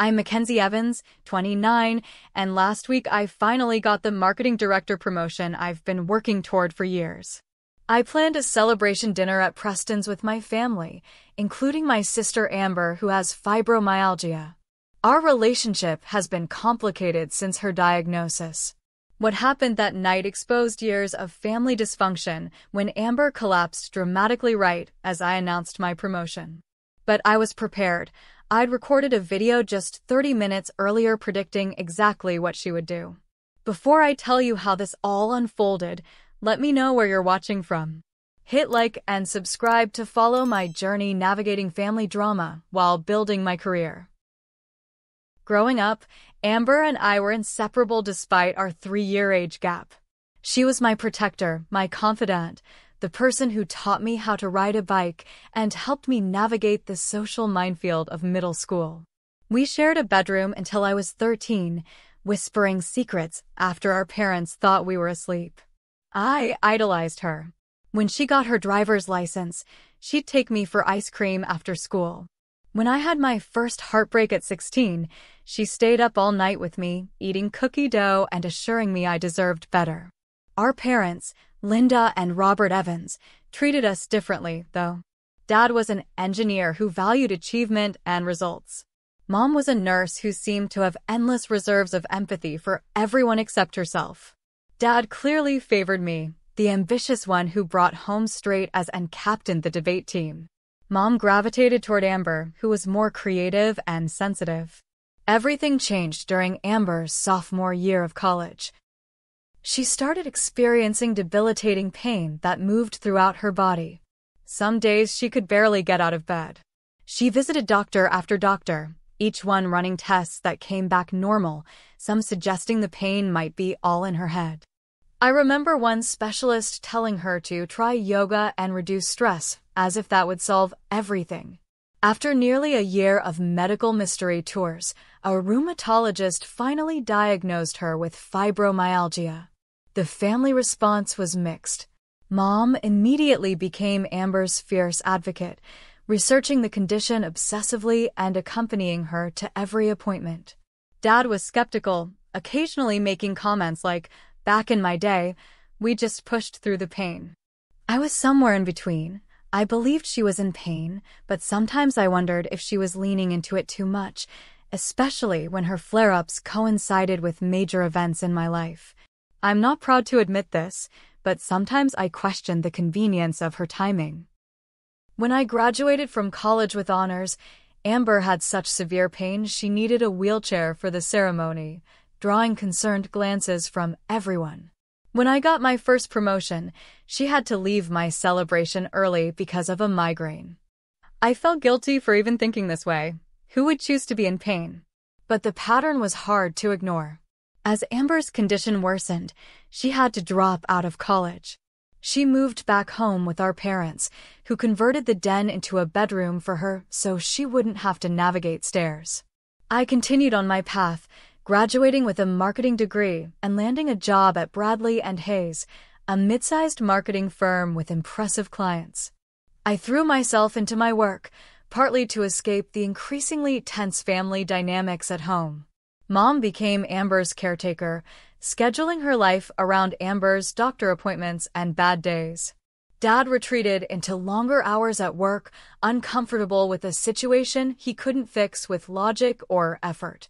I'm Mackenzie Evans, 29, and last week I finally got the marketing director promotion I've been working toward for years. I planned a celebration dinner at Preston's with my family, including my sister Amber, who has fibromyalgia. Our relationship has been complicated since her diagnosis. What happened that night exposed years of family dysfunction when Amber collapsed dramatically right as I announced my promotion. But I was prepared. I'd recorded a video just 30 minutes earlier predicting exactly what she would do. Before I tell you how this all unfolded, let me know where you're watching from. Hit like and subscribe to follow my journey navigating family drama while building my career. Growing up, Amber and I were inseparable despite our 3-year age gap. She was my protector, my confidant, the person who taught me how to ride a bike and helped me navigate the social minefield of middle school. We shared a bedroom until I was 13, whispering secrets after our parents thought we were asleep. I idolized her. When she got her driver's license, she'd take me for ice cream after school. When I had my first heartbreak at 16, she stayed up all night with me, eating cookie dough and assuring me I deserved better. Our parents, Linda and Robert Evans, treated us differently, though. Dad was an engineer who valued achievement and results. Mom was a nurse who seemed to have endless reserves of empathy for everyone except herself. Dad clearly favored me, the ambitious one who brought home straight A's and captained the debate team. Mom gravitated toward Amber, who was more creative and sensitive. Everything changed during Amber's sophomore year of college. She started experiencing debilitating pain that moved throughout her body. Some days she could barely get out of bed. She visited doctor after doctor, each one running tests that came back normal, some suggesting the pain might be all in her head. I remember one specialist telling her to try yoga and reduce stress, as if that would solve everything. After nearly a year of medical mystery tours, a rheumatologist finally diagnosed her with fibromyalgia. The family response was mixed. Mom immediately became Amber's fierce advocate, researching the condition obsessively and accompanying her to every appointment. Dad was skeptical, occasionally making comments like, "Back in my day, we just pushed through the pain." I was somewhere in between. I believed she was in pain, but sometimes I wondered if she was leaning into it too much, especially when her flare-ups coincided with major events in my life. I'm not proud to admit this, but sometimes I questioned the convenience of her timing. When I graduated from college with honors, Amber had such severe pain she needed a wheelchair for the ceremony, drawing concerned glances from everyone. When I got my first promotion, she had to leave my celebration early because of a migraine. I felt guilty for even thinking this way. Who would choose to be in pain? But the pattern was hard to ignore. As Amber's condition worsened, she had to drop out of college. She moved back home with our parents, who converted the den into a bedroom for her so she wouldn't have to navigate stairs. I continued on my path, graduating with a marketing degree and landing a job at Bradley and Hayes, a mid-sized marketing firm with impressive clients. I threw myself into my work, partly to escape the increasingly tense family dynamics at home. Mom became Amber's caretaker, scheduling her life around Amber's doctor appointments and bad days. Dad retreated into longer hours at work, uncomfortable with a situation he couldn't fix with logic or effort.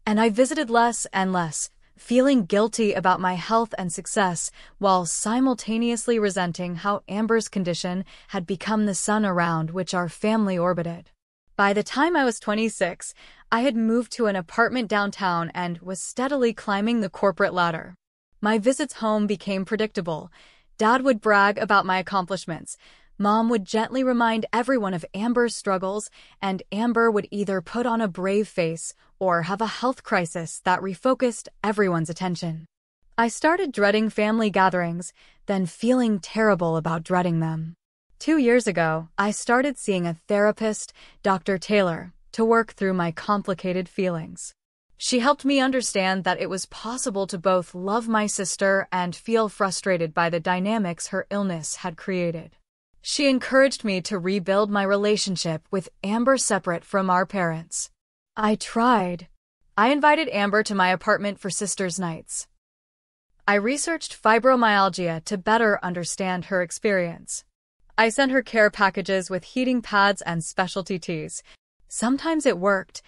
And I visited less and less, feeling guilty about my health and success, while simultaneously resenting how Amber's condition had become the sun around which our family orbited. By the time I was 26, I had moved to an apartment downtown and was steadily climbing the corporate ladder. My visits home became predictable. Dad would brag about my accomplishments. Mom would gently remind everyone of Amber's struggles, and Amber would either put on a brave face or have a health crisis that refocused everyone's attention. I started dreading family gatherings, then feeling terrible about dreading them. 2 years ago, I started seeing a therapist, Dr. Taylor, to work through my complicated feelings. She helped me understand that it was possible to both love my sister and feel frustrated by the dynamics her illness had created. She encouraged me to rebuild my relationship with Amber separate from our parents. I tried. I invited Amber to my apartment for sisters' nights. I researched fibromyalgia to better understand her experience. I sent her care packages with heating pads and specialty teas. Sometimes it worked.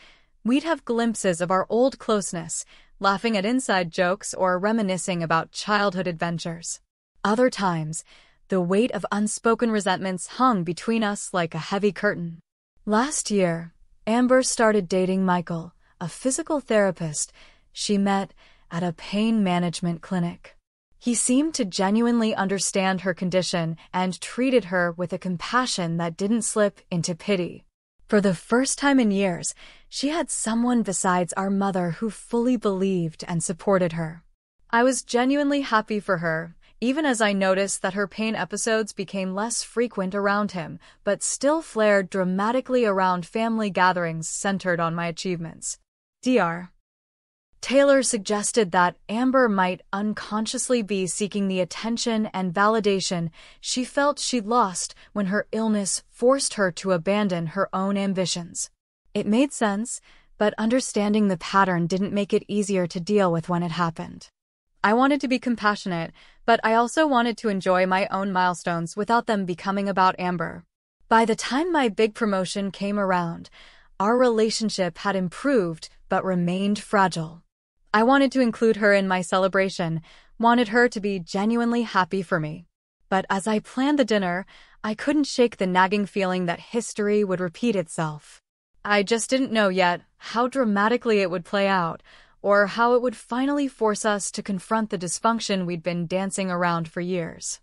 We'd have glimpses of our old closeness, laughing at inside jokes or reminiscing about childhood adventures. Other times, the weight of unspoken resentments hung between us like a heavy curtain. Last year, Amber started dating Michael, a physical therapist she met at a pain management clinic. He seemed to genuinely understand her condition and treated her with a compassion that didn't slip into pity. For the first time in years, she had someone besides our mother who fully believed and supported her. I was genuinely happy for her, even as I noticed that her pain episodes became less frequent around him, but still flared dramatically around family gatherings centered on my achievements. Dr. Taylor suggested that Amber might unconsciously be seeking the attention and validation she felt she'd lost when her illness forced her to abandon her own ambitions. It made sense, but understanding the pattern didn't make it easier to deal with when it happened. I wanted to be compassionate, but I also wanted to enjoy my own milestones without them becoming about Amber. By the time my big promotion came around, our relationship had improved but remained fragile. I wanted to include her in my celebration, wanted her to be genuinely happy for me. But as I planned the dinner, I couldn't shake the nagging feeling that history would repeat itself. I just didn't know yet how dramatically it would play out, or how it would finally force us to confront the dysfunction we'd been dancing around for years.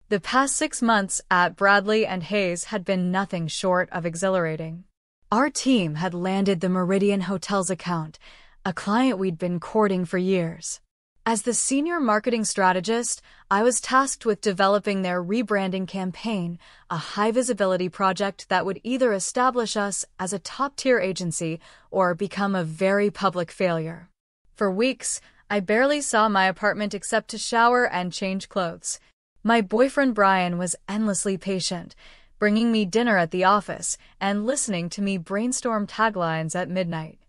The past 6 months at Bradley and Hayes had been nothing short of exhilarating. Our team had landed the Meridian Hotels account, a client we'd been courting for years. As the senior marketing strategist, I was tasked with developing their rebranding campaign, a high-visibility project that would either establish us as a top-tier agency or become a very public failure. For weeks, I barely saw my apartment except to shower and change clothes. My boyfriend Brian was endlessly patient, bringing me dinner at the office and listening to me brainstorm taglines at midnight.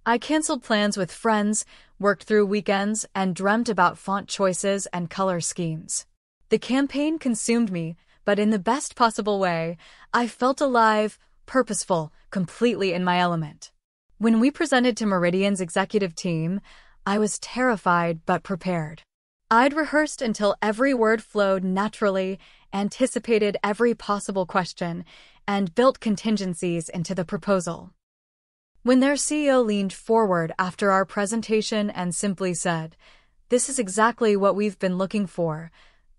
I canceled plans with friends, worked through weekends, and dreamt about font choices and color schemes. The campaign consumed me, but in the best possible way. I felt alive, purposeful, completely in my element. When we presented to Meridian's executive team, I was terrified but prepared. I'd rehearsed until every word flowed naturally, anticipated every possible question, and built contingencies into the proposal. When their CEO leaned forward after our presentation and simply said, "This is exactly what we've been looking for,"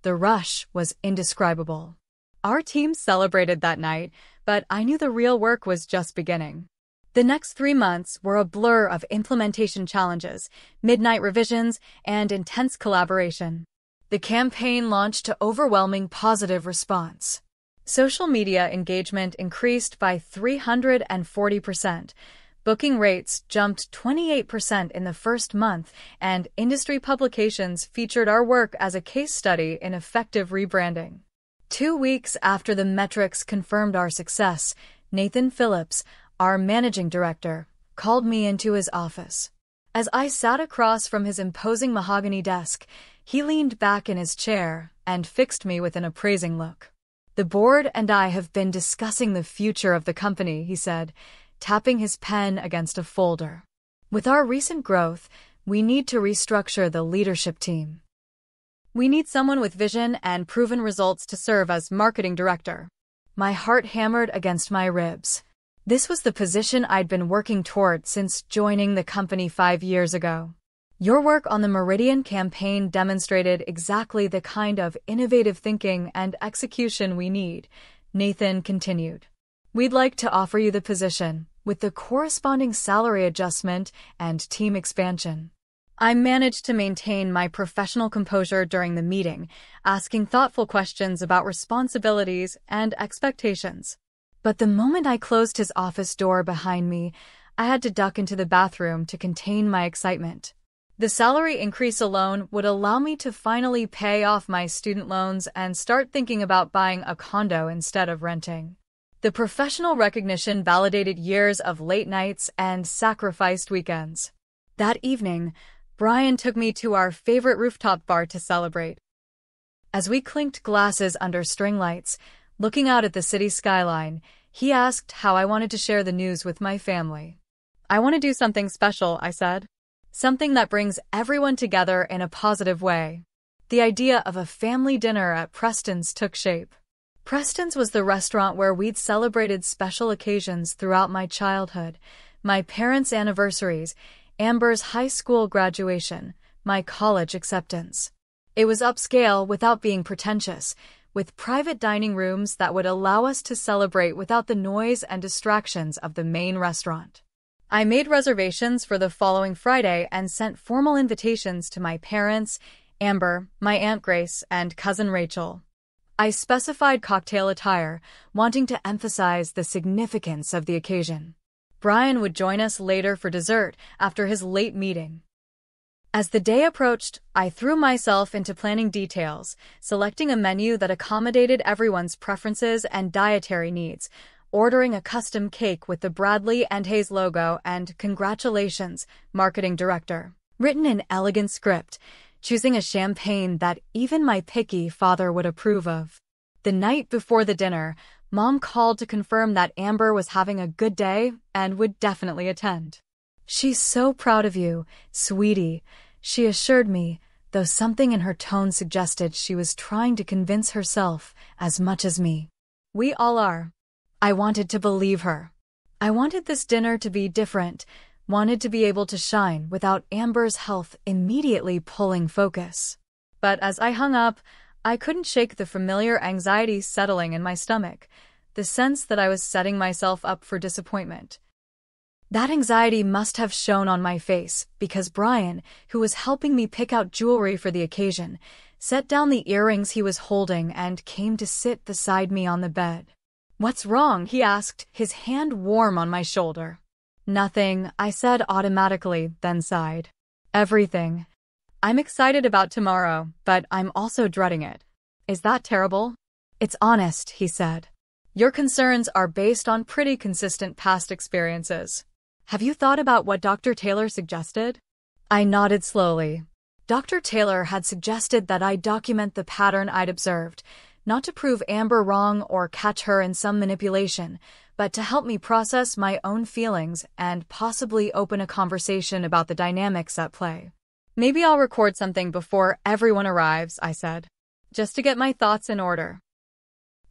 the rush was indescribable. Our team celebrated that night, but I knew the real work was just beginning. The next 3 months were a blur of implementation challenges, midnight revisions, and intense collaboration. The campaign launched to overwhelming positive response. Social media engagement increased by 340%. Booking rates jumped 28% in the first month, and industry publications featured our work as a case study in effective rebranding. 2 weeks after the metrics confirmed our success, Nathan Phillips, our managing director, called me into his office. As I sat across from his imposing mahogany desk, he leaned back in his chair and fixed me with an appraising look. "The board and I have been discussing the future of the company," he said, tapping his pen against a folder. "With our recent growth, we need to restructure the leadership team. We need someone with vision and proven results to serve as marketing director." My heart hammered against my ribs. This was the position I'd been working toward since joining the company 5 years ago. "Your work on the Meridian campaign demonstrated exactly the kind of innovative thinking and execution we need," Nathan continued. "We'd like to offer you the position, with the corresponding salary adjustment and team expansion." I managed to maintain my professional composure during the meeting, asking thoughtful questions about responsibilities and expectations. But the moment I closed his office door behind me, I had to duck into the bathroom to contain my excitement. The salary increase alone would allow me to finally pay off my student loans and start thinking about buying a condo instead of renting. The professional recognition validated years of late nights and sacrificed weekends. That evening, Brian took me to our favorite rooftop bar to celebrate. As we clinked glasses under string lights, looking out at the city skyline, he asked how I wanted to share the news with my family. "I want to do something special," I said. "Something that brings everyone together in a positive way." The idea of a family dinner at Preston's took shape. Preston's was the restaurant where we'd celebrated special occasions throughout my childhood, my parents' anniversaries, Amber's high school graduation, my college acceptance. It was upscale without being pretentious, with private dining rooms that would allow us to celebrate without the noise and distractions of the main restaurant. I made reservations for the following Friday and sent formal invitations to my parents, Amber, my Aunt Grace, and cousin Rachel. I specified cocktail attire, wanting to emphasize the significance of the occasion. Brian would join us later for dessert after his late meeting. As the day approached, I threw myself into planning details, selecting a menu that accommodated everyone's preferences and dietary needs, ordering a custom cake with the Bradley and Hayes logo and "Congratulations, Marketing Director," written in elegant script, choosing a champagne that even my picky father would approve of. The night before the dinner, Mom called to confirm that Amber was having a good day and would definitely attend. "She's so proud of you, sweetie," she assured me, though something in her tone suggested she was trying to convince herself as much as me. "We all are." I wanted to believe her. I wanted this dinner to be different, wanted to be able to shine without Amber's health immediately pulling focus. But as I hung up, I couldn't shake the familiar anxiety settling in my stomach, the sense that I was setting myself up for disappointment. That anxiety must have shown on my face because Brian, who was helping me pick out jewelry for the occasion, set down the earrings he was holding and came to sit beside me on the bed. "What's wrong?" he asked, his hand warm on my shoulder. "Nothing," I said automatically, then sighed. "Everything. I'm excited about tomorrow, but I'm also dreading it." "Is that terrible?" "It's honest," he said. "Your concerns are based on pretty consistent past experiences. Have you thought about what Dr. Taylor suggested?" I nodded slowly. Dr. Taylor had suggested that I document the pattern I'd observed, not to prove Amber wrong or catch her in some manipulation, but to help me process my own feelings and possibly open a conversation about the dynamics at play. "Maybe I'll record something before everyone arrives," I said, "just to get my thoughts in order."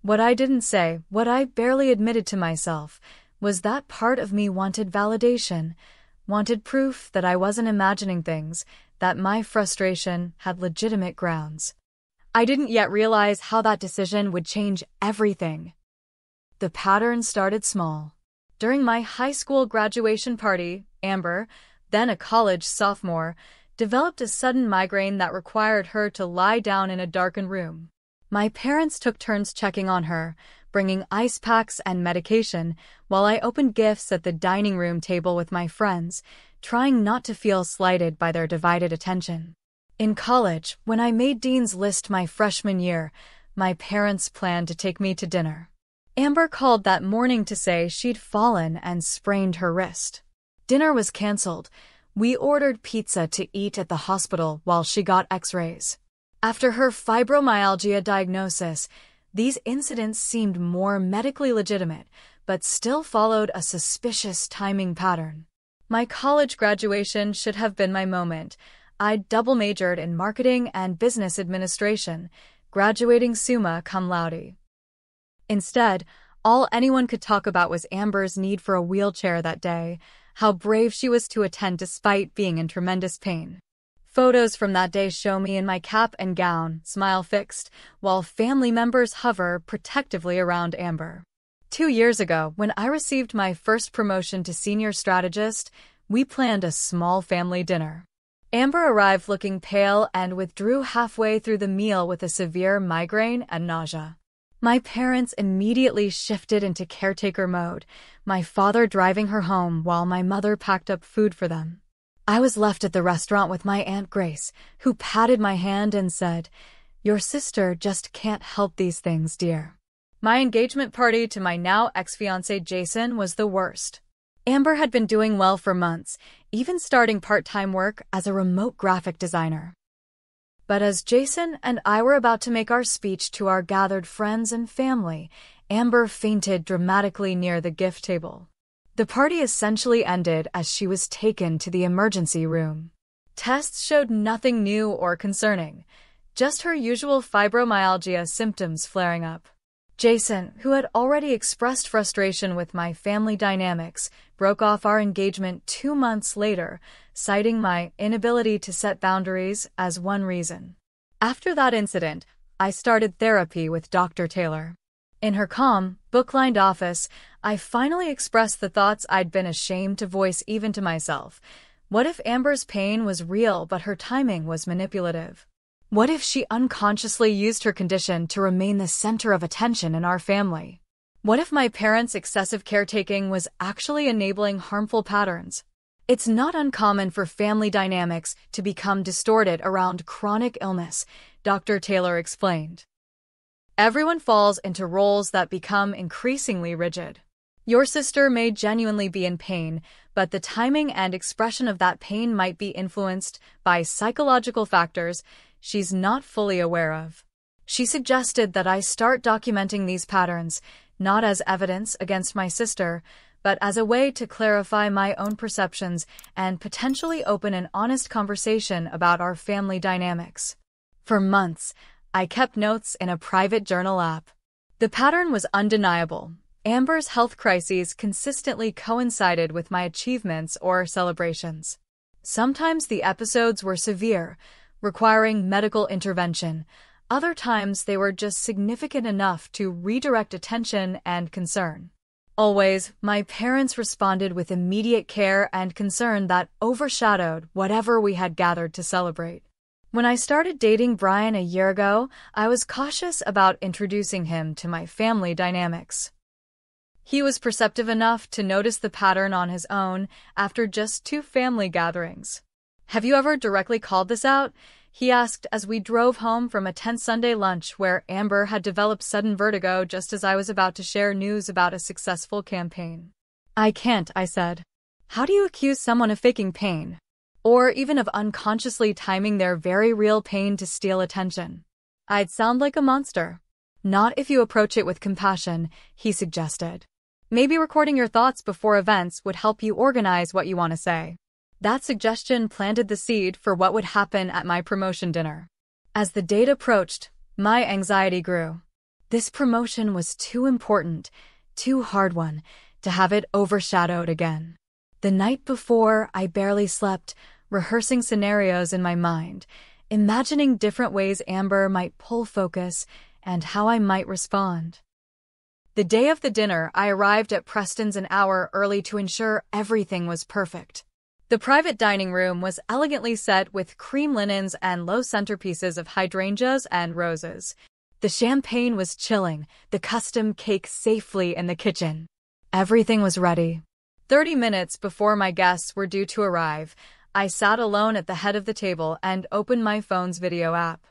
What I didn't say, what I barely admitted to myself, was that part of me wanted validation, wanted proof that I wasn't imagining things, that my frustration had legitimate grounds. I didn't yet realize how that decision would change everything. The pattern started small. During my high school graduation party, Amber, then a college sophomore, developed a sudden migraine that required her to lie down in a darkened room. My parents took turns checking on her, bringing ice packs and medication, while I opened gifts at the dining room table with my friends, trying not to feel slighted by their divided attention. In college, when I made Dean's List my freshman year, my parents planned to take me to dinner. Amber called that morning to say she'd fallen and sprained her wrist. Dinner was canceled. We ordered pizza to eat at the hospital while she got x-rays. After her fibromyalgia diagnosis, these incidents seemed more medically legitimate, but still followed a suspicious timing pattern. My college graduation should have been my moment. I'd double majored in marketing and business administration, graduating summa cum laude. Instead, all anyone could talk about was Amber's need for a wheelchair that day, how brave she was to attend despite being in tremendous pain. Photos from that day show me in my cap and gown, smile fixed, while family members hover protectively around Amber. 2 years ago, when I received my first promotion to senior strategist, we planned a small family dinner. Amber arrived looking pale and withdrew halfway through the meal with a severe migraine and nausea. My parents immediately shifted into caretaker mode, my father driving her home while my mother packed up food for them. I was left at the restaurant with my Aunt Grace, who patted my hand and said, "Your sister just can't help these things, dear." My engagement party to my now ex-fiancé Jason was the worst. Amber had been doing well for months, even starting part-time work as a remote graphic designer. But as Jason and I were about to make our speech to our gathered friends and family, Amber fainted dramatically near the gift table. The party essentially ended as she was taken to the emergency room. Tests showed nothing new or concerning, just her usual fibromyalgia symptoms flaring up. Jason, who had already expressed frustration with my family dynamics, broke off our engagement 2 months later, citing my inability to set boundaries as one reason. After that incident, I started therapy with Dr. Taylor. In her calm, book-lined office, I finally expressed the thoughts I'd been ashamed to voice even to myself. What if Amber's pain was real but her timing was manipulative? What if she unconsciously used her condition to remain the center of attention in our family? What if my parents' excessive caretaking was actually enabling harmful patterns? It's not uncommon for family dynamics to become distorted around chronic illness, Dr. Taylor explained. Everyone falls into roles that become increasingly rigid. Your sister may genuinely be in pain, but the timing and expression of that pain might be influenced by psychological factors she's not fully aware of. She suggested that I start documenting these patterns, not as evidence against my sister, but as a way to clarify my own perceptions and potentially open an honest conversation about our family dynamics. For months, I kept notes in a private journal app. The pattern was undeniable. Amber's health crises consistently coincided with my achievements or celebrations. Sometimes the episodes were severe, requiring medical intervention. Other times they were just significant enough to redirect attention and concern. Always, my parents responded with immediate care and concern that overshadowed whatever we had gathered to celebrate. When I started dating Brian a year ago, I was cautious about introducing him to my family dynamics. He was perceptive enough to notice the pattern on his own after just 2 family gatherings. "Have you ever directly called this out?" he asked as we drove home from a tense Sunday lunch where Amber had developed sudden vertigo just as I was about to share news about a successful campaign. "I can't," I said. "How do you accuse someone of faking pain? Or even of unconsciously timing their very real pain to steal attention? I'd sound like a monster." "Not if you approach it with compassion," he suggested. "Maybe recording your thoughts before events would help you organize what you want to say." That suggestion planted the seed for what would happen at my promotion dinner. As the date approached, my anxiety grew. This promotion was too important, too hard one, to have it overshadowed again. The night before, I barely slept, rehearsing scenarios in my mind, imagining different ways Amber might pull focus and how I might respond. The day of the dinner, I arrived at Preston's an hour early to ensure everything was perfect. The private dining room was elegantly set with cream linens and low centerpieces of hydrangeas and roses. The champagne was chilling, the custom cake safely in the kitchen. Everything was ready. 30 minutes before my guests were due to arrive, I sat alone at the head of the table and opened my phone's video app.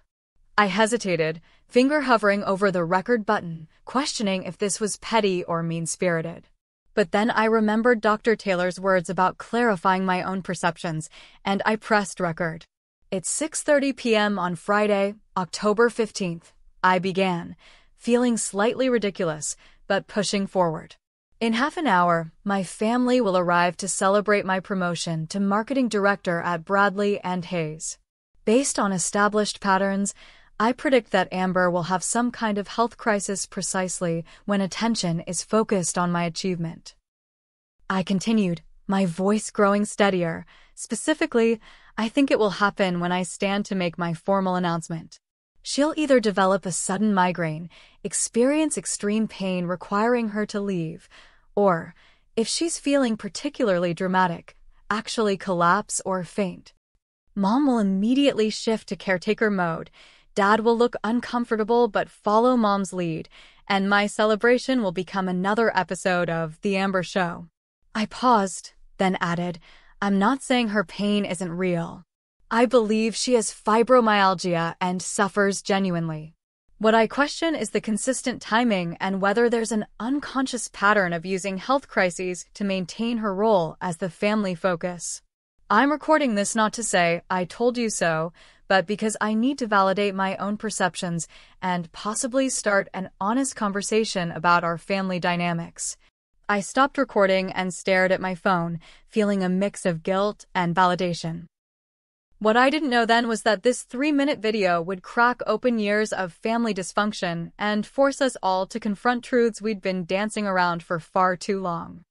I hesitated, finger hovering over the record button, questioning if this was petty or mean-spirited. But then I remembered Dr. Taylor's words about clarifying my own perceptions, and I pressed record. "It's 6:30 p.m. on Friday, October 15th, I began, feeling slightly ridiculous, but pushing forward. In half an hour, my family will arrive to celebrate my promotion to marketing director at Bradley and Hayes. Based on established patterns, I predict that Amber will have some kind of health crisis precisely when attention is focused on my achievement." I continued, my voice growing steadier. "Specifically, I think it will happen when I stand to make my formal announcement. She'll either develop a sudden migraine, experience extreme pain requiring her to leave, or, if she's feeling particularly dramatic, actually collapse or faint. Mom will immediately shift to caretaker mode. Dad will look uncomfortable but follow Mom's lead, and my celebration will become another episode of The Amber Show." I paused, then added, "I'm not saying her pain isn't real. I believe she has fibromyalgia and suffers genuinely. What I question is the consistent timing and whether there's an unconscious pattern of using health crises to maintain her role as the family focus. I'm recording this not to say, "I told you so," but because I need to validate my own perceptions and possibly start an honest conversation about our family dynamics. I stopped recording and stared at my phone, feeling a mix of guilt and validation. What I didn't know then was that this 3-minute video would crack open years of family dysfunction and force us all to confront truths we'd been dancing around for far too long.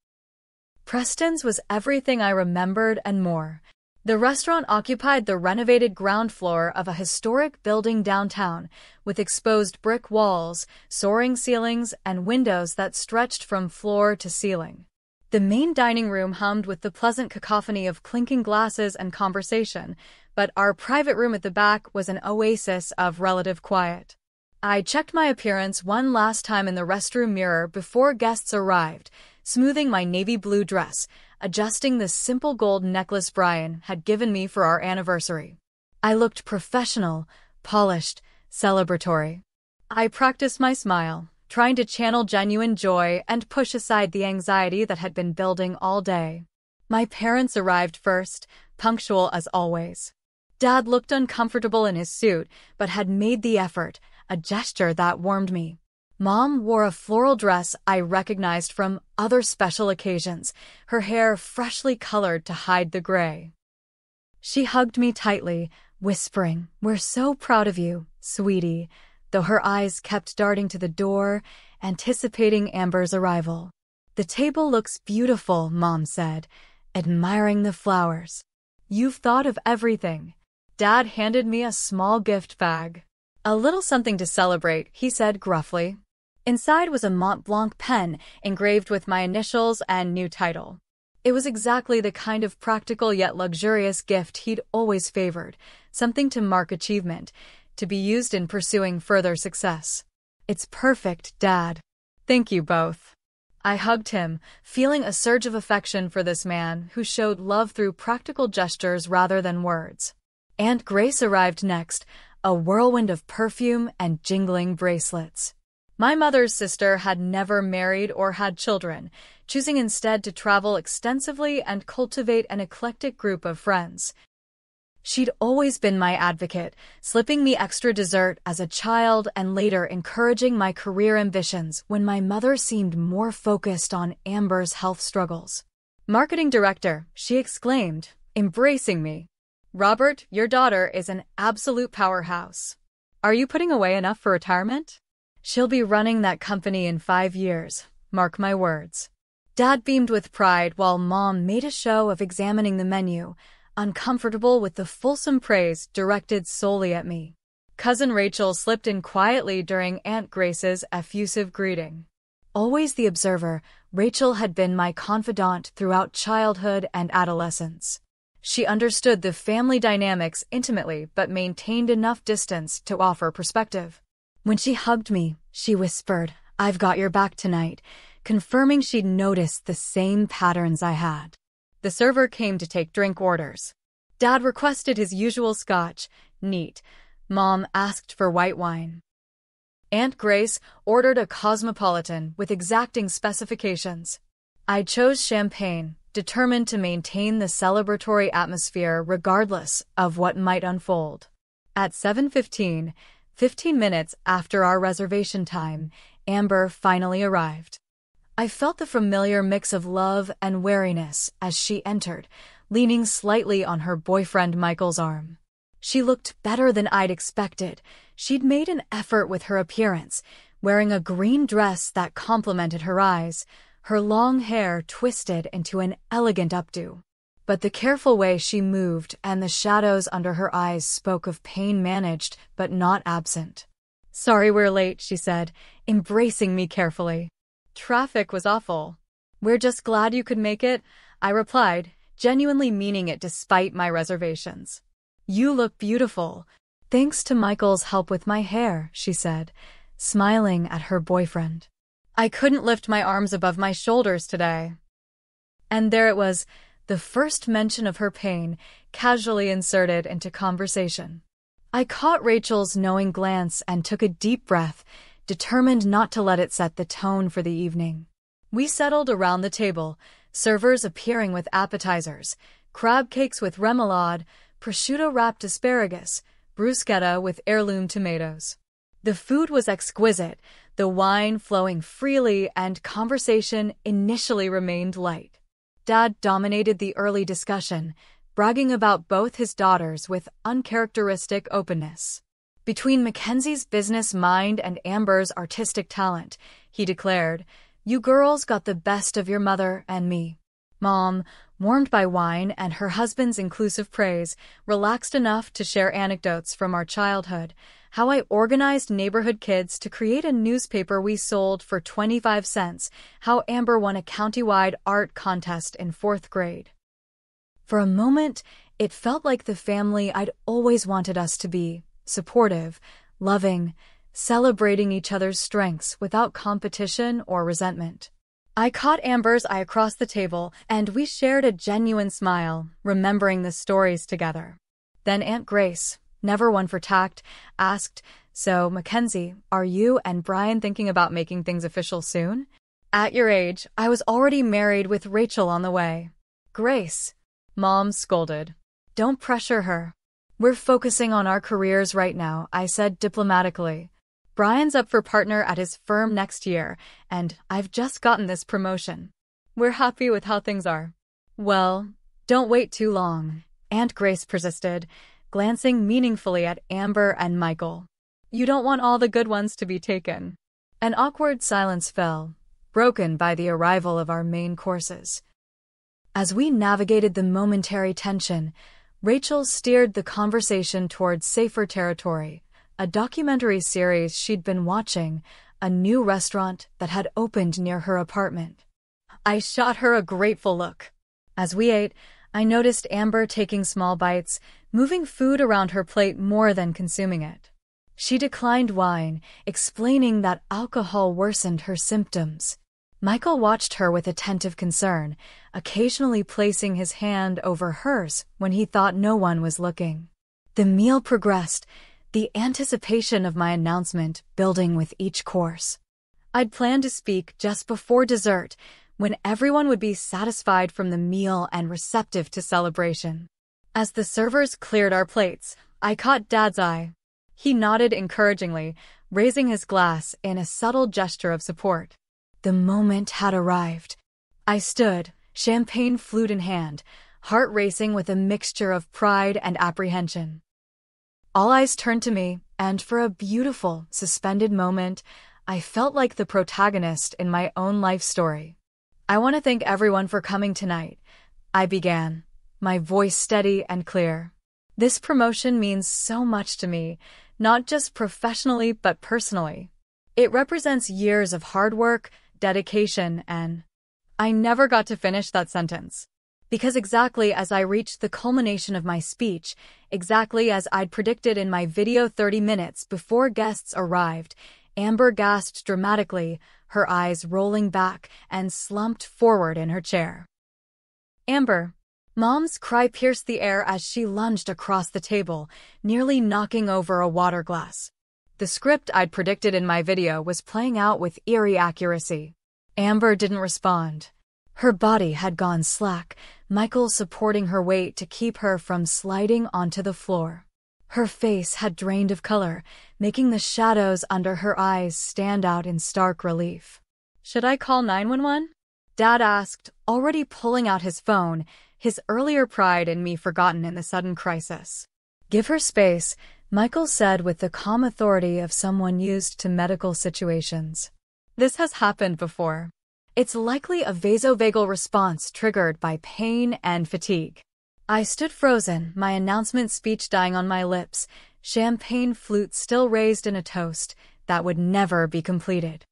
Preston's was everything I remembered and more. The restaurant occupied the renovated ground floor of a historic building downtown, with exposed brick walls, soaring ceilings, and windows that stretched from floor to ceiling. The main dining room hummed with the pleasant cacophony of clinking glasses and conversation, but our private room at the back was an oasis of relative quiet. I checked my appearance one last time in the restroom mirror before guests arrived, smoothing my navy blue dress, adjusting the simple gold necklace Brian had given me for our anniversary. I looked professional, polished, celebratory. I practiced my smile, trying to channel genuine joy and push aside the anxiety that had been building all day. My parents arrived first, punctual as always. Dad looked uncomfortable in his suit, but had made the effort, a gesture that warmed me. Mom wore a floral dress I recognized from other special occasions, her hair freshly colored to hide the gray. She hugged me tightly, whispering, "We're so proud of you, sweetie," though her eyes kept darting to the door, anticipating Amber's arrival. "The table looks beautiful," Mom said, admiring the flowers. "You've thought of everything." Dad handed me a small gift bag. "A little something to celebrate," he said gruffly. Inside was a Mont Blanc pen engraved with my initials and new title. It was exactly the kind of practical yet luxurious gift he'd always favored, something to mark achievement, to be used in pursuing further success. "It's perfect, Dad." "Thank you both." I hugged him, feeling a surge of affection for this man who showed love through practical gestures rather than words. Aunt Grace arrived next, a whirlwind of perfume and jingling bracelets. My mother's sister had never married or had children, choosing instead to travel extensively and cultivate an eclectic group of friends. She'd always been my advocate, slipping me extra dessert as a child and later encouraging my career ambitions when my mother seemed more focused on Amber's health struggles. "Marketing director," she exclaimed, embracing me. "Robert, your daughter is an absolute powerhouse. Are you putting away enough for retirement? She'll be running that company in 5 years, mark my words." Dad beamed with pride while Mom made a show of examining the menu, uncomfortable with the fulsome praise directed solely at me. Cousin Rachel slipped in quietly during Aunt Grace's effusive greeting. Always the observer, Rachel had been my confidant throughout childhood and adolescence. She understood the family dynamics intimately but maintained enough distance to offer perspective. When she hugged me, she whispered, "I've got your back tonight," confirming she'd noticed the same patterns I had. The server came to take drink orders. Dad requested his usual scotch, neat. Mom asked for white wine. Aunt Grace ordered a cosmopolitan with exacting specifications. I chose champagne, determined to maintain the celebratory atmosphere regardless of what might unfold. At 7:15, 15 minutes after our reservation time, Amber finally arrived. I felt the familiar mix of love and wariness as she entered, leaning slightly on her boyfriend Michael's arm. She looked better than I'd expected. She'd made an effort with her appearance, wearing a green dress that complemented her eyes, her long hair twisted into an elegant updo. But the careful way she moved and the shadows under her eyes spoke of pain managed but not absent. "Sorry we're late," she said, embracing me carefully. "Traffic was awful." "We're just glad you could make it," I replied, genuinely meaning it despite my reservations. "You look beautiful." "Thanks to Michael's help with my hair," she said, smiling at her boyfriend. "I couldn't lift my arms above my shoulders today." And there it was, the first mention of her pain, casually inserted into conversation. I caught Rachel's knowing glance and took a deep breath, determined not to let it set the tone for the evening. We settled around the table, servers appearing with appetizers, crab cakes with remoulade, prosciutto-wrapped asparagus, bruschetta with heirloom tomatoes. The food was exquisite, the wine flowing freely, and conversation initially remained light. Dad dominated the early discussion, bragging about both his daughters with uncharacteristic openness. Between Mackenzie's business mind and Amber's artistic talent, he declared, "You girls got the best of your mother and me." Mom, warmed by wine and her husband's inclusive praise, relaxed enough to share anecdotes from our childhood, how I organized neighborhood kids to create a newspaper we sold for 25 cents, how Amber won a countywide art contest in 4th grade. For a moment, it felt like the family I'd always wanted us to be, supportive, loving, celebrating each other's strengths without competition or resentment. I caught Amber's eye across the table, and we shared a genuine smile, remembering the stories together. Then Aunt Grace, never one for tact, asked, "So, Mackenzie, are you and Brian thinking about making things official soon?" "At your age, I was already married with Rachel on the way." "Grace," Mom scolded, "don't pressure her. We're focusing on our careers right now," I said diplomatically. "Brian's up for partner at his firm next year, and I've just gotten this promotion. We're happy with how things are." "Well, don't wait too long," Aunt Grace persisted, glancing meaningfully at Amber and Michael. "You don't want all the good ones to be taken." An awkward silence fell, broken by the arrival of our main courses. As we navigated the momentary tension, Rachel steered the conversation towards safer territory, a documentary series she'd been watching, a new restaurant that had opened near her apartment. I shot her a grateful look. As we ate, I noticed Amber taking small bites, moving food around her plate more than consuming it. She declined wine, explaining that alcohol worsened her symptoms. Michael watched her with attentive concern, occasionally placing his hand over hers when he thought no one was looking. The meal progressed, the anticipation of my announcement building with each course. I'd planned to speak just before dessert, when everyone would be satisfied from the meal and receptive to celebration. As the servers cleared our plates, I caught Dad's eye. He nodded encouragingly, raising his glass in a subtle gesture of support. The moment had arrived. I stood, champagne flute in hand, heart racing with a mixture of pride and apprehension. All eyes turned to me, and for a beautiful, suspended moment, I felt like the protagonist in my own life story. "I want to thank everyone for coming tonight," I began, my voice steady and clear. "This promotion means so much to me, not just professionally but personally. It represents years of hard work, dedication, and—" I never got to finish that sentence. Because exactly as I reached the culmination of my speech, exactly as I'd predicted in my video 30 minutes before guests arrived, Amber gasped dramatically, her eyes rolling back, and slumped forward in her chair. "Amber!" Mom's cry pierced the air as she lunged across the table, nearly knocking over a water glass. The script I'd predicted in my video was playing out with eerie accuracy. Amber didn't respond. Her body had gone slack, Michael supporting her weight to keep her from sliding onto the floor. Her face had drained of color, making the shadows under her eyes stand out in stark relief. "Should I call 911? Dad asked, already pulling out his phone, his earlier pride in me forgotten in the sudden crisis. "Give her space," Michael said with the calm authority of someone used to medical situations. "This has happened before. It's likely a vasovagal response triggered by pain and fatigue." I stood frozen, my announcement speech dying on my lips, champagne flute still raised in a toast that would never be completed.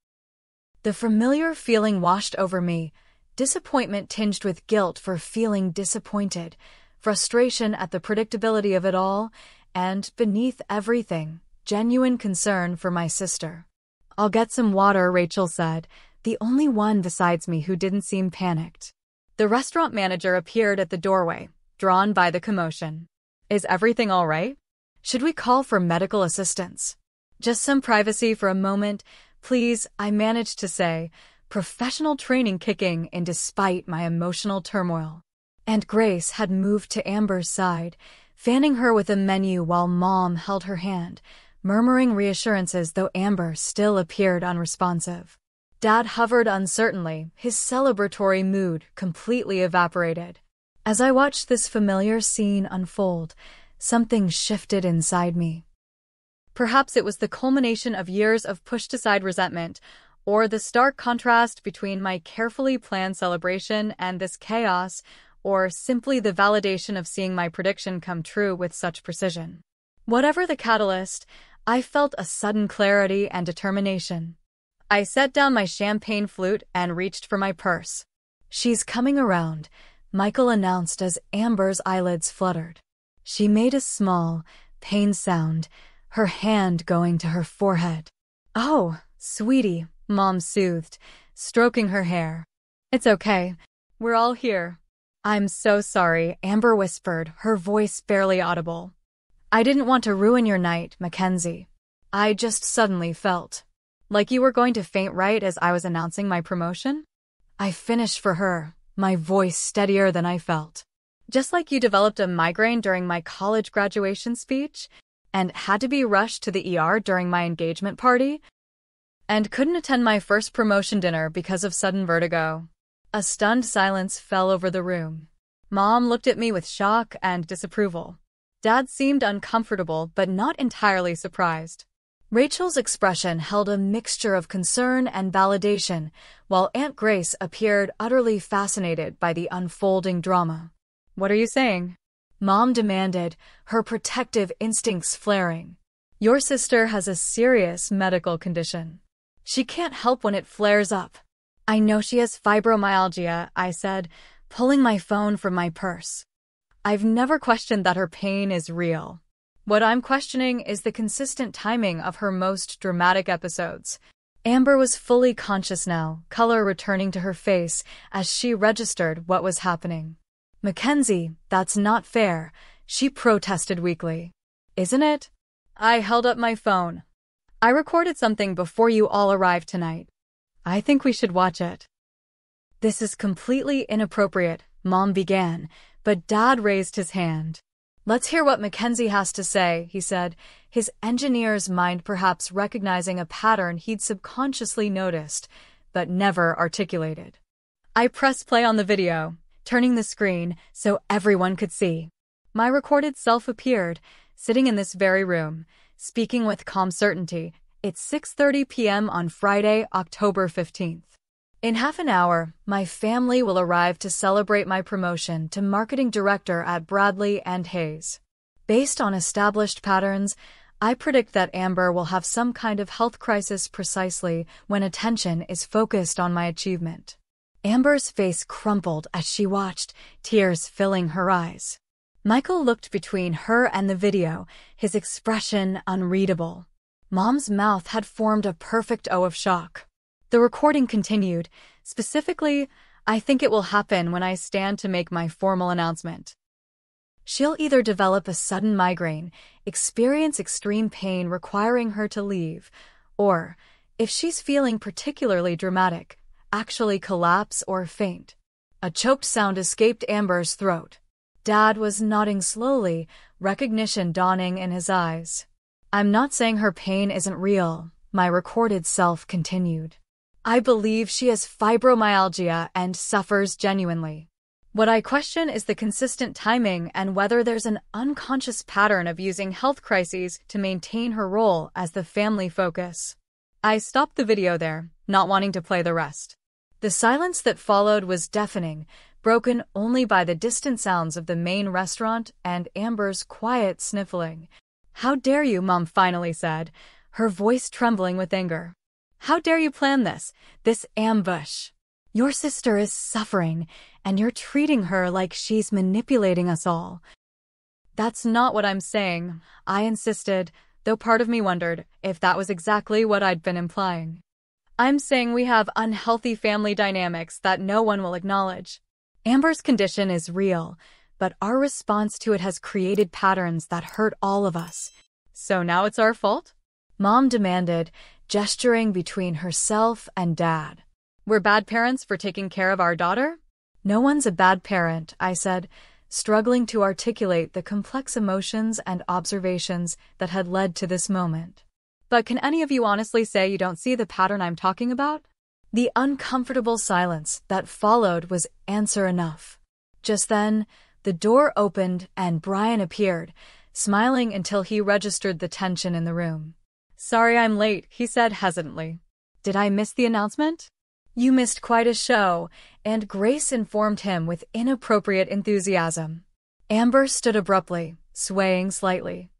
The familiar feeling washed over me, disappointment tinged with guilt for feeling disappointed, frustration at the predictability of it all, and, beneath everything, genuine concern for my sister. "I'll get some water," Rachel said, the only one besides me who didn't seem panicked. The restaurant manager appeared at the doorway, drawn by the commotion. "Is everything all right?" Should we call for medical assistance? Just some privacy for a moment, please, I managed to say, professional training kicking in despite my emotional turmoil. Aunt Grace had moved to Amber's side, fanning her with a menu while Mom held her hand, murmuring reassurances though Amber still appeared unresponsive. Dad hovered uncertainly, his celebratory mood completely evaporated. As I watched this familiar scene unfold, something shifted inside me. Perhaps it was the culmination of years of pushed-aside resentment, or the stark contrast between my carefully planned celebration and this chaos, or simply the validation of seeing my prediction come true with such precision. Whatever the catalyst, I felt a sudden clarity and determination. I set down my champagne flute and reached for my purse. "She's coming around," Michael announced as Amber's eyelids fluttered. She made a small, pained sound, her hand going to her forehead. "Oh, sweetie," Mom soothed, stroking her hair. "It's okay. We're all here." "I'm so sorry," Amber whispered, her voice barely audible. "I didn't want to ruin your night, Mackenzie. I just suddenly felt like you were going to faint right as I was announcing my promotion." I finished for her, my voice steadier than I felt. "Just like you developed a migraine during my college graduation speech, and had to be rushed to the ER during my engagement party, and couldn't attend my first promotion dinner because of sudden vertigo." A stunned silence fell over the room. Mom looked at me with shock and disapproval. Dad seemed uncomfortable but not entirely surprised. Rachel's expression held a mixture of concern and validation, while Aunt Grace appeared utterly fascinated by the unfolding drama. "What are you saying?" Mom demanded, her protective instincts flaring. "Your sister has a serious medical condition. She can't help when it flares up." "I know she has fibromyalgia," I said, pulling my phone from my purse. "I've never questioned that her pain is real. What I'm questioning is the consistent timing of her most dramatic episodes." Amber was fully conscious now, color returning to her face as she registered what was happening. "Mackenzie, that's not fair," she protested weakly. "Isn't it?" I held up my phone. "I recorded something before you all arrived tonight. I think we should watch it." "This is completely inappropriate," Mom began, but Dad raised his hand. "Let's hear what Mackenzie has to say," he said, his engineer's mind perhaps recognizing a pattern he'd subconsciously noticed, but never articulated. I pressed play on the video, turning the screen so everyone could see. My recorded self appeared, sitting in this very room, speaking with calm certainty. It's 6:30 p.m. on Friday, October 15th. In half an hour, my family will arrive to celebrate my promotion to marketing director at Bradley and Hayes. Based on established patterns, I predict that Amber will have some kind of health crisis precisely when attention is focused on my achievement. Amber's face crumpled as she watched, tears filling her eyes. Michael looked between her and the video, his expression unreadable. Mom's mouth had formed a perfect O of shock. The recording continued. Specifically, "I think it will happen when I stand to make my formal announcement. She'll either develop a sudden migraine, experience extreme pain requiring her to leave, or, if she's feeling particularly dramatic, actually collapse or faint." A choked sound escaped Amber's throat. Dad was nodding slowly, recognition dawning in his eyes. "I'm not saying her pain isn't real," my recorded self continued. "I believe she has fibromyalgia and suffers genuinely. What I question is the consistent timing and whether there's an unconscious pattern of using health crises to maintain her role as the family focus." I stopped the video there, not wanting to play the rest. The silence that followed was deafening, broken only by the distant sounds of the main restaurant and Amber's quiet sniffling. "How dare you," Mom finally said, her voice trembling with anger. "How dare you plan this ambush? Your sister is suffering, and you're treating her like she's manipulating us all." "That's not what I'm saying," I insisted, though part of me wondered if that was exactly what I'd been implying. "I'm saying we have unhealthy family dynamics that no one will acknowledge. Amber's condition is real, but our response to it has created patterns that hurt all of us. So now it's our fault? Mom demanded, gesturing between herself and Dad. We're bad parents for taking care of our daughter? No one's a bad parent, I said, struggling to articulate the complex emotions and observations that had led to this moment. But can any of you honestly say you don't see the pattern I'm talking about? The uncomfortable silence that followed was answer enough. Just then, the door opened and Brian appeared, smiling until he registered the tension in the room. Sorry I'm late, he said hesitantly. Did I miss the announcement? You missed quite a show, and Grace informed him with inappropriate enthusiasm. Amber stood abruptly, swaying slightly.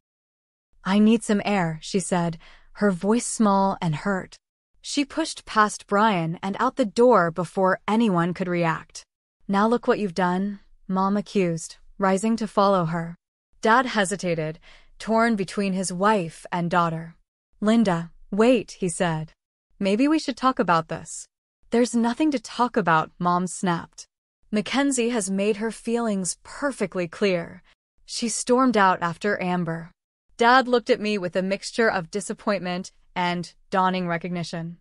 I need some air, she said, her voice small and hurt. She pushed past Brian and out the door before anyone could react. Now look what you've done, Mom accused, rising to follow her. Dad hesitated, torn between his wife and daughter. Linda, wait, he said. Maybe we should talk about this. There's nothing to talk about, Mom snapped. Mackenzie has made her feelings perfectly clear. She stormed out after Amber. Dad looked at me with a mixture of disappointment and dawning recognition.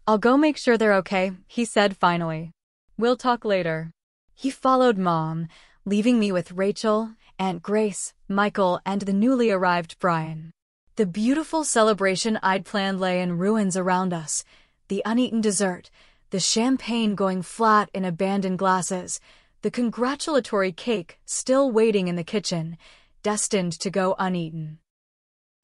I'll go make sure they're okay, he said finally. We'll talk later. He followed Mom, leaving me with Rachel, Aunt Grace, Michael, and the newly arrived Brian. The beautiful celebration I'd planned lay in ruins around us. The uneaten dessert, the champagne going flat in abandoned glasses, the congratulatory cake still waiting in the kitchen, destined to go uneaten.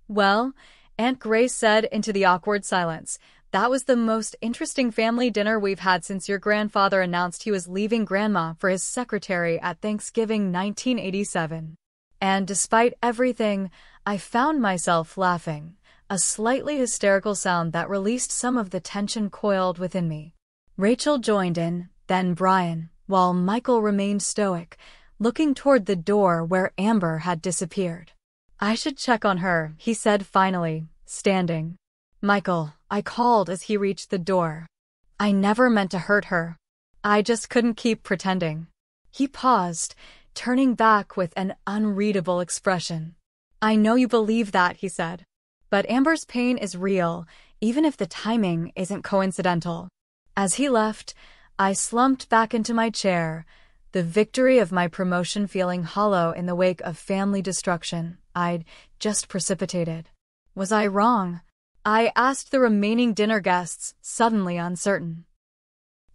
Well, Aunt Grace said into the awkward silence, that was the most interesting family dinner we've had since your grandfather announced he was leaving Grandma for his secretary at Thanksgiving 1987. And despite everything, I found myself laughing, a slightly hysterical sound that released some of the tension coiled within me. Rachel joined in, then Brian, while Michael remained stoic, looking toward the door where Amber had disappeared. I should check on her, he said finally, standing. Michael, I called as he reached the door. I never meant to hurt her. I just couldn't keep pretending. He paused, turning back with an unreadable expression. I know you believe that, he said. But Amber's pain is real, even if the timing isn't coincidental. As he left, I slumped back into my chair, the victory of my promotion feeling hollow in the wake of family destruction I'd just precipitated. Was I wrong? I asked the remaining dinner guests, suddenly uncertain.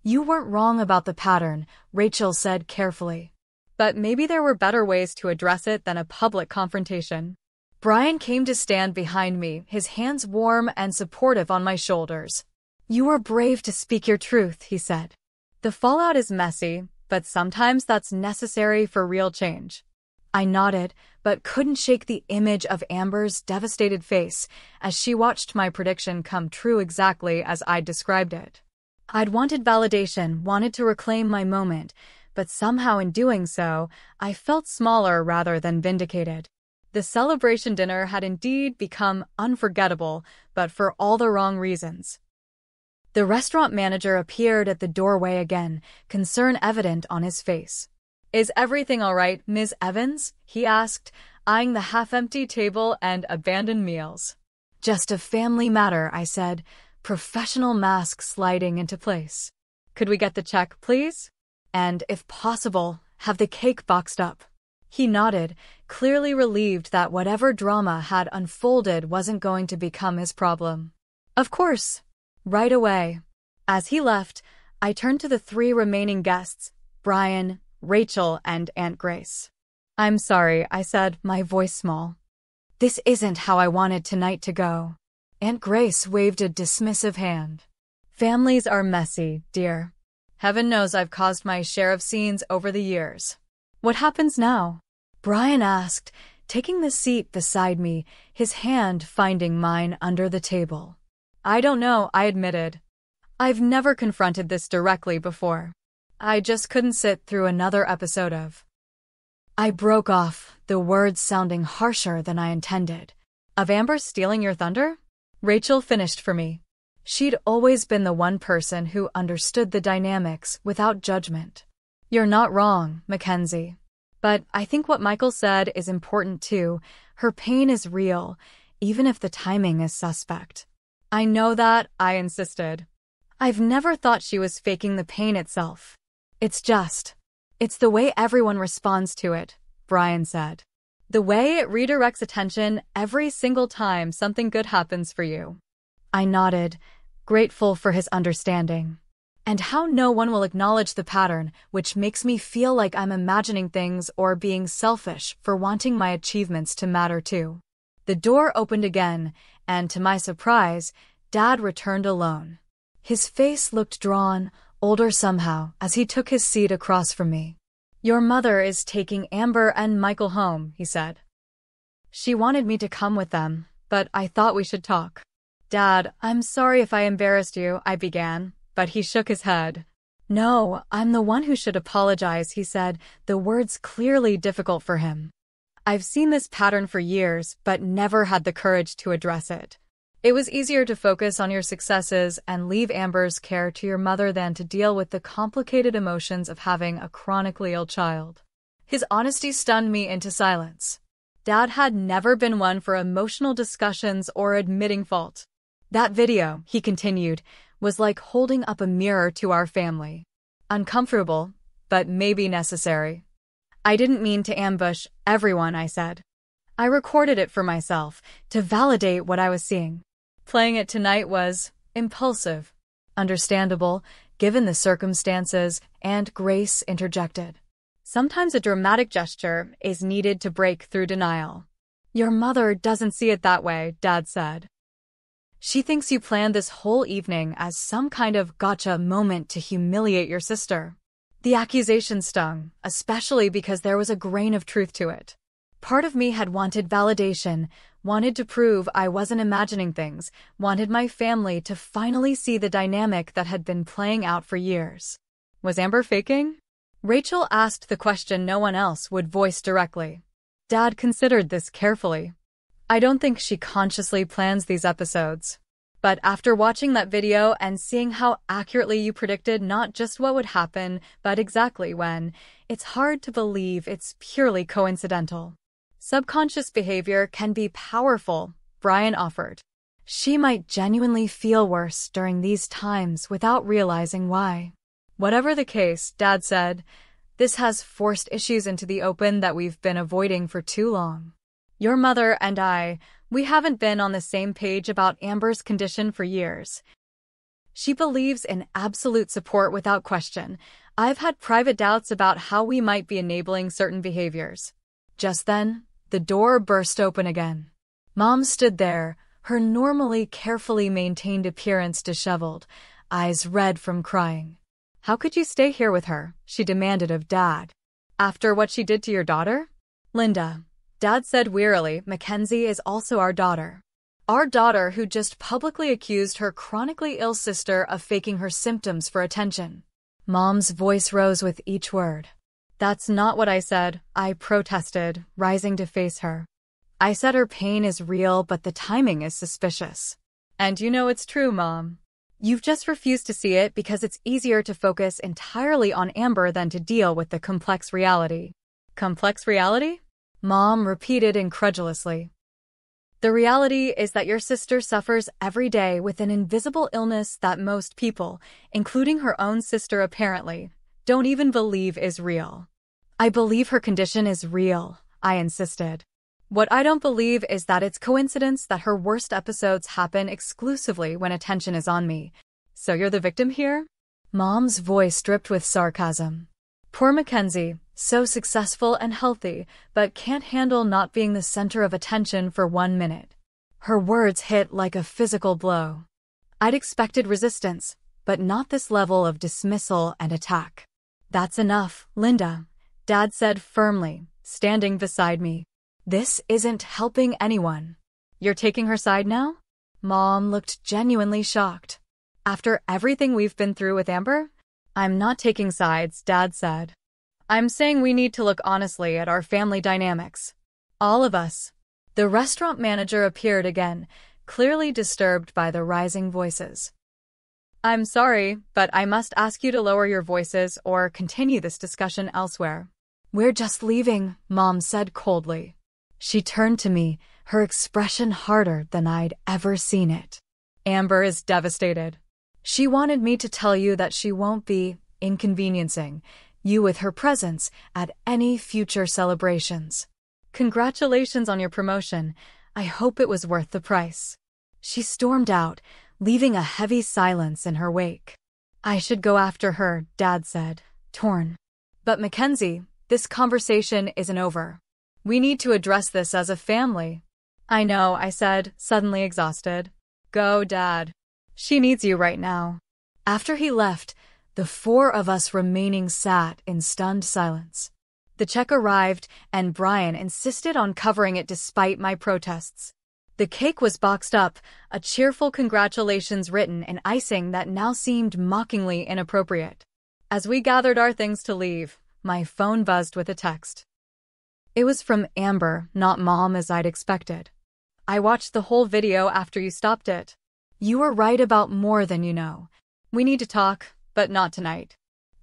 You weren't wrong about the pattern, Rachel said carefully. But maybe there were better ways to address it than a public confrontation. Brian came to stand behind me, his hands warm and supportive on my shoulders. You were brave to speak your truth, he said. The fallout is messy, but sometimes that's necessary for real change. I nodded, but couldn't shake the image of Amber's devastated face as she watched my prediction come true exactly as I'd described it. I'd wanted validation, wanted to reclaim my moment, but somehow in doing so, I felt smaller rather than vindicated. The celebration dinner had indeed become unforgettable, but for all the wrong reasons. The restaurant manager appeared at the doorway again, concern evident on his face. Is everything all right, Ms. Evans? He asked, eyeing the half-empty table and abandoned meals. Just a family matter, I said, professional mask sliding into place. Could we get the check, please? And, if possible, have the cake boxed up. He nodded, clearly relieved that whatever drama had unfolded wasn't going to become his problem. Of course. Right away. As he left, I turned to the three remaining guests, Brian, Rachel, and Aunt Grace. I'm sorry, I said, my voice small. This isn't how I wanted tonight to go. Aunt Grace waved a dismissive hand. Families are messy, dear. Heaven knows I've caused my share of scenes over the years. What happens now? Brian asked, taking the seat beside me, his hand finding mine under the table. I don't know, I admitted. I've never confronted this directly before. I just couldn't sit through another episode of. I broke off, the words sounding harsher than I intended. Of Amber stealing your thunder? Rachel finished for me. She'd always been the one person who understood the dynamics without judgment. You're not wrong, Mackenzie. But I think what Michael said is important too. Her pain is real, even if the timing is suspect. I know that, I insisted. I've never thought she was faking the pain itself. It's the way everyone responds to it, Brian said. The way it redirects attention every single time something good happens for you. I nodded, grateful for his understanding. And how no one will acknowledge the pattern, which makes me feel like I'm imagining things or being selfish for wanting my achievements to matter too. The door opened again, and to my surprise, Dad returned alone. His face looked drawn, older somehow, as he took his seat across from me. Your mother is taking Amber and Michael home, he said. She wanted me to come with them, but I thought we should talk. Dad, I'm sorry if I embarrassed you, I began, but he shook his head. No, I'm the one who should apologize, he said, the words clearly difficult for him. I've seen this pattern for years, but never had the courage to address it. It was easier to focus on your successes and leave Amber's care to your mother than to deal with the complicated emotions of having a chronically ill child. His honesty stunned me into silence. Dad had never been one for emotional discussions or admitting fault. That video, he continued, was like holding up a mirror to our family. Uncomfortable, but maybe necessary. I didn't mean to ambush everyone, I said. I recorded it for myself, to validate what I was seeing. Playing it tonight was impulsive, understandable, given the circumstances, and Grace interjected. Sometimes a dramatic gesture is needed to break through denial. Your mother doesn't see it that way, Dad said. She thinks you planned this whole evening as some kind of gotcha moment to humiliate your sister. The accusation stung, especially because there was a grain of truth to it. Part of me had wanted validation, wanted to prove I wasn't imagining things, wanted my family to finally see the dynamic that had been playing out for years. Was Amber faking? Rachel asked the question no one else would voice directly. Dad considered this carefully. I don't think she consciously plans these episodes. But after watching that video and seeing how accurately you predicted not just what would happen, but exactly when, it's hard to believe it's purely coincidental. Subconscious behavior can be powerful, Brian offered. She might genuinely feel worse during these times without realizing why. Whatever the case, Dad said, this has forced issues into the open that we've been avoiding for too long. Your mother and we haven't been on the same page about Amber's condition for years. She believes in absolute support without question. I've had private doubts about how we might be enabling certain behaviors. Just then, the door burst open again. Mom stood there, her normally carefully maintained appearance disheveled, eyes red from crying. How could you stay here with her? She demanded of Dad. After what she did to your daughter? Linda, Dad said wearily, Mackenzie is also our daughter. Our daughter who just publicly accused her chronically ill sister of faking her symptoms for attention. Mom's voice rose with each word. That's not what I said, I protested, rising to face her. I said her pain is real, but the timing is suspicious. And you know it's true, Mom. You've just refused to see it because it's easier to focus entirely on Amber than to deal with the complex reality. Complex reality? Mom repeated incredulously. The reality is that your sister suffers every day with an invisible illness that most people, including her own sister apparently, don't even believe is real. I believe her condition is real, I insisted. What I don't believe is that it's coincidence that her worst episodes happen exclusively when attention is on me. So you're the victim here? Mom's voice dripped with sarcasm. Poor Mackenzie, so successful and healthy, but can't handle not being the center of attention for 1 minute. Her words hit like a physical blow. I'd expected resistance, but not this level of dismissal and attack. That's enough, Linda, Dad said firmly, standing beside me. This isn't helping anyone. You're taking her side now? Mom looked genuinely shocked. After everything we've been through with Amber? I'm not taking sides, Dad said. I'm saying we need to look honestly at our family dynamics. All of us. The restaurant manager appeared again, clearly disturbed by the rising voices. I'm sorry, but I must ask you to lower your voices or continue this discussion elsewhere. "We're just leaving," Mom said coldly. She turned to me, her expression harder than I'd ever seen it. "Amber is devastated. She wanted me to tell you that she won't be inconveniencing you with her presence at any future celebrations. Congratulations on your promotion. I hope it was worth the price." She stormed out, leaving a heavy silence in her wake. "I should go after her," Dad said, torn. "But Mackenzie, this conversation isn't over. We need to address this as a family." "I know," I said, suddenly exhausted. "Go, Dad. She needs you right now." After he left, the four of us remaining sat in stunned silence. The check arrived, and Brian insisted on covering it despite my protests. The cake was boxed up, a cheerful congratulations written in icing that now seemed mockingly inappropriate. As we gathered our things to leave, my phone buzzed with a text. It was from Amber, not Mom as I'd expected. "I watched the whole video after you stopped it. You were right about more than you know. We need to talk, but not tonight.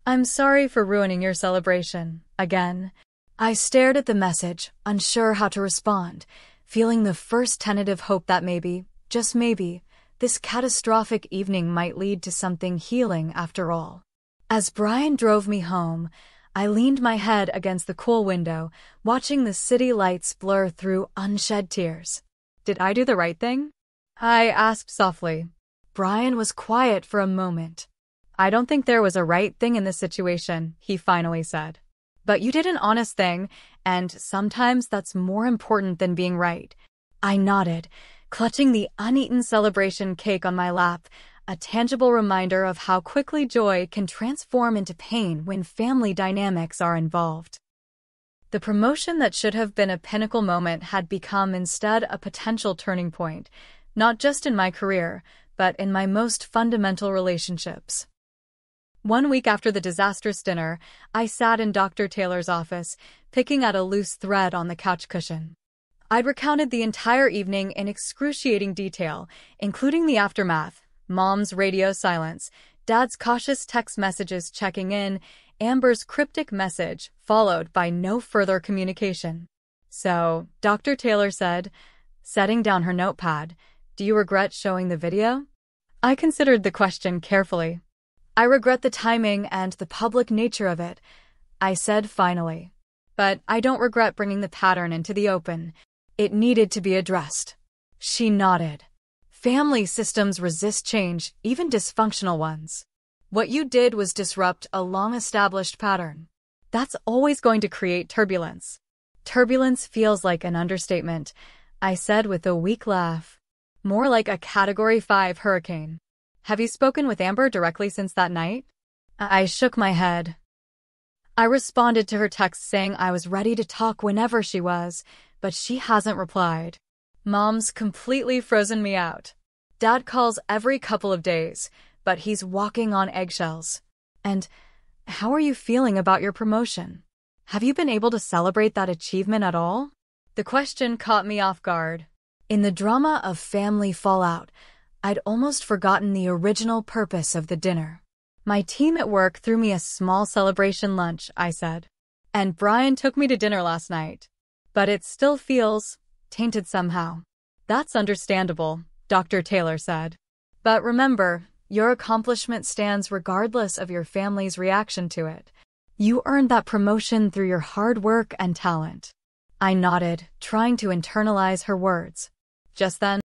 I'm sorry for ruining your celebration, again." I stared at the message, unsure how to respond, feeling the first tentative hope that maybe, just maybe, this catastrophic evening might lead to something healing after all. As Brian drove me home, I leaned my head against the cool window, watching the city lights blur through unshed tears. "Did I do the right thing?" I asked softly. Brian was quiet for a moment. "I don't think there was a right thing in this situation," he finally said. "But you did an honest thing, and sometimes that's more important than being right." I nodded, clutching the uneaten celebration cake on my lap, a tangible reminder of how quickly joy can transform into pain when family dynamics are involved. The promotion that should have been a pinnacle moment had become instead a potential turning point, not just in my career, but in my most fundamental relationships. 1 week after the disastrous dinner, I sat in Dr. Taylor's office, picking at a loose thread on the couch cushion. I'd recounted the entire evening in excruciating detail, including the aftermath: Mom's radio silence, Dad's cautious text messages checking in, Amber's cryptic message, followed by no further communication. "So," Dr. Taylor said, setting down her notepad, "do you regret showing the video?" I considered the question carefully. "I regret the timing and the public nature of it," I said finally. "But I don't regret bringing the pattern into the open. It needed to be addressed." She nodded. "Family systems resist change, even dysfunctional ones. What you did was disrupt a long-established pattern. That's always going to create turbulence." "Turbulence feels like an understatement," I said with a weak laugh. "More like a Category 5 hurricane. Have you spoken with Amber directly since that night?" I shook my head. I responded to her text saying I was ready to talk whenever she was, but she hasn't replied. Mom's completely frozen me out. Dad calls every couple of days, but he's walking on eggshells. "And how are you feeling about your promotion? Have you been able to celebrate that achievement at all?" The question caught me off guard. In the drama of family fallout, I'd almost forgotten the original purpose of the dinner. "My team at work threw me a small celebration lunch," I said. "And Brian took me to dinner last night. But it still feels tainted somehow." "That's understandable," Dr. Taylor said. "But remember, your accomplishment stands regardless of your family's reaction to it. You earned that promotion through your hard work and talent." I nodded, trying to internalize her words. Just then,